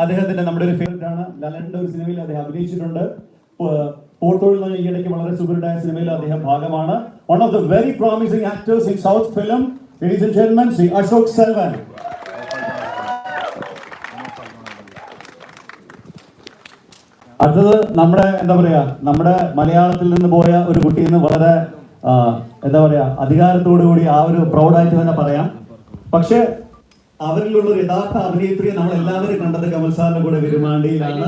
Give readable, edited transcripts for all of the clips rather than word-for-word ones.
അദ്ദേഹത്തിന്റെ നമ്മുടെ ഒരു ഫേവറേറ്റ് ആണ്. ലലന്റെ ഒരു സിനിമയിൽ അദ്ദേഹം അഭിനയിച്ചിട്ടുണ്ട്. പോർട്ടോയിൽ നിന്ന് ഈയിടയ്ക്ക് വളരെ സൂപ്പർഡായ സിനിമയിൽ അദ്ദേഹം ഭാഗമാണ്. One of the very promising actors in south film. Ladies and gentlemen, Shri Ashok Selvan. അടുത്തത് നമ്മുടെ എന്താ പറയാ, നമ്മുടെ മലയാളത്തിൽ നിന്ന് പോയ ഒരു കുട്ടിയിൽ നിന്ന് വളരെ എന്താ പറയാ അധികാരത്തോടു കൂടി ആ ഒരു പ്രൗഡായിട്ട് തന്നെ പറയാം. പക്ഷെ അവരിലുള്ള ഒരു യഥാർത്ഥ അഭിനേത്രിയെ നമ്മൾ എല്ലാവരും കണ്ടത് കമൽ സാറിന്റെ കൂടെ വിരുമാണ്ടിയിലാണ്.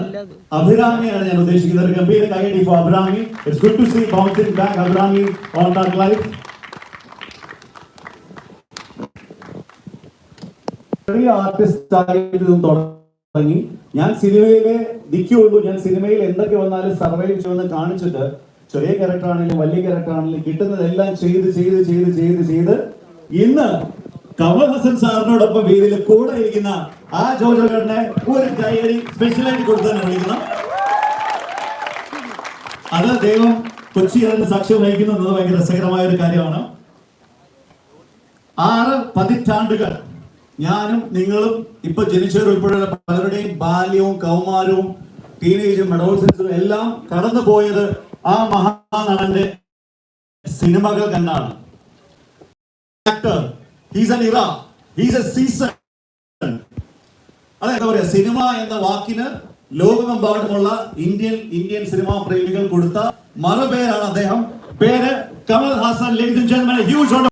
അഭിരാമിയാണ് ഞാൻ ഉദ്ദേശിക്കുന്നത്. ഒരു ഗംഭീര കൈയടി for Abhirami. It's good to see bouncing back Abhirami on that life. ചെറിയ ആർട്ടിസ്റ്റ് ആയിട്ട് തുടങ്ങി ഞാൻ സിനിമയിലെ നിൽക്കുകയുള്ളൂ, ഞാൻ സിനിമയിൽ എന്തൊക്കെ വന്നാലും സർവൈവ് ചെയ്യുമെന്ന് കാണിച്ചിട്ട് ചെറിയ ക്യാരക്ടർ ആണെങ്കിലും വലിയ ക്യാരക്ടർ ആണെങ്കിലും കിട്ടുന്നതെല്ലാം ചെയ്ത് ഇന്ന് കമൽ ഹസൻ സാറിനോടൊപ്പം വേദിയിൽ കൂടെ ഇരിക്കുന്ന ആ ജോജോനെ ഒരു കൈയടി സ്പെഷ്യലായിട്ട് കൊടുത്ത് തന്നെ വിളിക്കണം. അത് ദൈവം കൊച്ചി അതിന് സാക്ഷ്യം വഹിക്കുന്നു എന്നത് ഭയങ്കര രസകരമായ ഒരു കാര്യമാണ്. 6 പതിറ്റാണ്ടുകൾ ഞാനും നിങ്ങളും ഇപ്പൊ ജനിച്ചവരുൾപ്പെടെയുള്ള പലരുടെയും ബാല്യവും കൗമാരവും ടീനേജും അഡോളസൻസും എല്ലാം കടന്നു പോയത് ആ മഹാനടന്റെ സിനിമകൾ കണ്ടാണ്. Actor, he's an era, he's a season. അതെന്താ പറയാ, സിനിമ എന്ന വാക്കിന് ലോകമെമ്പാടുമുള്ള ഇന്ത്യൻ സിനിമാ പ്രേമികൾ കൊടുത്ത മറുപേരാണ് അദ്ദേഹം. പേര് Kamal Haasan. Ladies and gentlemen, huge